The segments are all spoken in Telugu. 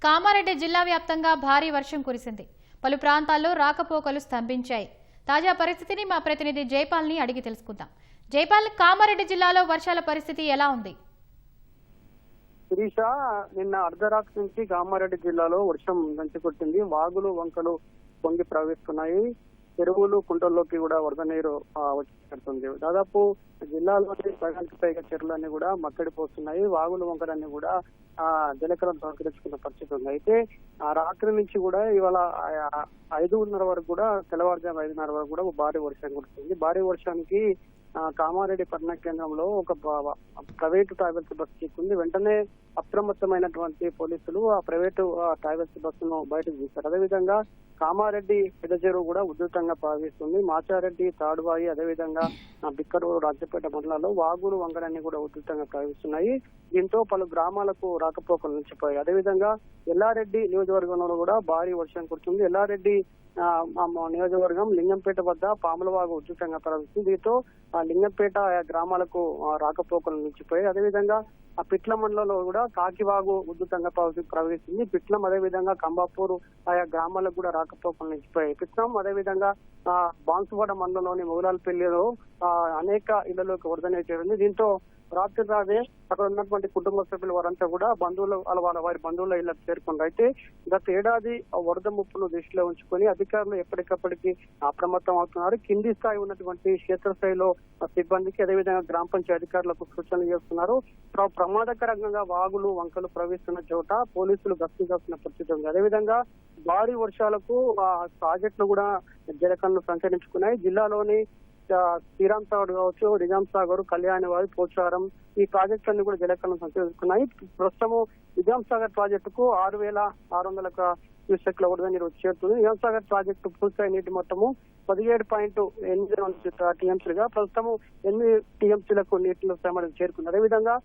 కామారెడ్డి జిల్లా వ్యాప్తంగా భారీ వర్షం కురిసింది. పలు ప్రాంతాల్లో రాకపోకలు స్తంభించాయి. తాజా పరిస్థితిని మా ప్రతినిధి జైపాల్ని అడిగి తెలుసుకుందాం. జైపాల్, కామారెడ్డి జిల్లాలో వర్షాల పరిస్థితి ఎలా ఉంది? శిరీష, నిన్న అర్ధరాత్రి నుంచి కామారెడ్డి జిల్లాలో వర్షం దంచుకొట్టింది. వాగులు వంకలు పొంగి ప్రవహిస్తున్నాయి. చెరువులు కుంటల్లోకి కూడా వరద నీరు వచ్చి దాదాపు జిల్లాలోని సగానికి పైగా చెరువులన్నీ కూడా మత్తడిపోతున్నాయి. వాగులు వంకలన్నీ కూడా జలకరం సహకరించుకున్న పరిస్థితి ఉంది. అయితే ఆ రాత్రి నుంచి కూడా ఇవాళ 5:30 వరకు కూడా తెల్లవారుజాము 5:30 వరకు కూడా భారీ వర్షం కురుస్తుంది. భారీ వర్షానికి కామారెడ్డి పట్టణ కేంద్రంలో ఒక ప్రైవేటు ట్రావెల్స్ బస్సు చిక్కుంది. వెంటనే అప్రమత్తమైనటువంటి పోలీసులు ఆ ప్రైవేటు ట్రావెల్స్ బస్సును బయటకు తీశారు. అదేవిధంగా కామారెడ్డి పెద్ద చెరువు కూడా ఉధృతంగా ప్రవహిస్తుంది. మాచారెడ్డి, తాడువాయి, అదేవిధంగా బిక్కడూరు, రాజపేట మండలాల్లో వాగులు వంగలన్నీ కూడా ఉధృతంగా ప్రవహిస్తున్నాయి. దీంతో పలు గ్రామాలకు రాకపోకలు నిలిచిపోయాయి. అదేవిధంగా ఎల్లారెడ్డి నియోజకవర్గంలో కూడా భారీ వర్షం కురుతుంది. ఎల్లారెడ్డి నియోజకవర్గం లింగంపేట వద్ద పాములవాగు ఉధృతంగా ప్రవహిస్తుంది. దీంతో లింగంపేట గ్రామాలకు రాకపోకలు నిలిచిపోయాయి. అదేవిధంగా ఆ పిట్ల మండలంలో కూడా కాకివాగు ఉధృతంగా ప్రవహిస్తుంది. పిట్లం, అదేవిధంగా కంబాపూర్ ఆయా గ్రామాలకు కూడా రాకపోకలు నిలిచిపోయాయి. పిట్లం, అదేవిధంగా బాన్సువాడ మండలంలోని మొగలాలపల్లిలో అనేక ఇళ్లలోకి వరద నీరు చేరింది. దీంతో రాత్రి రాదే అక్కడ ఉన్నటువంటి కుటుంబ సభ్యులు వారంతా కూడా బంధువులు వారి బంధువుల ఇళ్లకు చేరుకున్నారు. అయితే గత ఏడాది వరద ముప్పును దృష్టిలో ఉంచుకొని అధికారులు ఎప్పటికప్పటికి అప్రమత్తం అవుతున్నారు. కింది స్థాయి ఉన్నటువంటి క్షేత్రస్థాయిలో సిబ్బందికి, అదేవిధంగా గ్రామ పంచాయతీ అధికారులకు సూచనలు చేస్తున్నారు. ప్రమాదకరంగా వాగులు వంకలు ప్రవహిస్తున్న చోట పోలీసులు గస్తీ కాస్తున్న పరిస్థితి ఉంది. అదేవిధంగా భారీ వర్షాలకు ప్రాజెక్టులు కూడా జలకన్ను సంచరించుకున్నాయి. జిల్లాలోని శ్రీరామ్ సాగర్ కావచ్చు, నిజాం సాగర్, కళ్యాణవాడి, పోచారం ఈ ప్రాజెక్టులన్నీ కూడా జలకలను సంచరిస్తున్నాయి. ప్రస్తుతము నిజాం సాగర్ ప్రాజెక్టుకు 6,600 క్యూసెక్ల వరద నీరు చేరుతుంది. నిజాం సాగర్ ప్రాజెక్టు పూర్తిస్థాయి నీటి మొత్తము 17.8 టీఎంసీలుగా ప్రస్తుతము 8 టీఎంసీలకు నీటిలో చేరుకుంది. అదేవిధంగా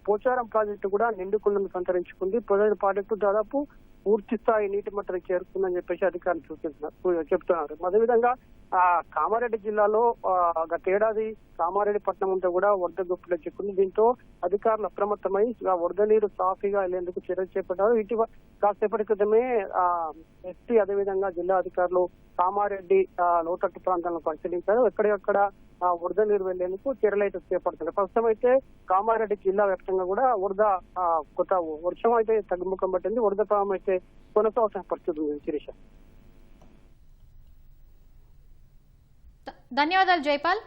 పోచారం ప్రాజెక్టు కూడా నిండుకుండను సంతరించుకుంది. ప్రాజెక్టు దాదాపు పూర్తి స్థాయి నీటి మట్టం చేరుకుందని చెప్పేసి అధికారులు చెప్తున్నారు. అదేవిధంగా కామారెడ్డి జిల్లాలో గతేడాది కామారెడ్డి పట్టణం అంతా కూడా వరద గుప్పిలో చిక్కుంది. దీంతో అధికారులు అప్రమత్తమై వరద నీరు సాఫీగా వెళ్లేందుకు చర్యలు చేపట్టారు. ఇటీవల కాసేపటి క్రితమే ఎస్పీ, అదేవిధంగా జిల్లా అధికారులు కామారెడ్డి లోతట్టు ప్రాంతాలను పరిశీలించారు. ఎక్కడెక్కడ వరద నీరు వెళ్లేందుకు చర్యలు అయితే చేపడుతున్నారు. ప్రస్తుతం అయితే కామారెడ్డి జిల్లా వ్యాప్తంగా కూడా వరద కొత్త వర్షం అయితే తగ్గుముఖం పట్టింది. వరద ప్రవాహం అయితే కొనసాగుతున్న పరిస్థితి ఉంది. శిరీష, ధన్యవాదాలు జైపాల్.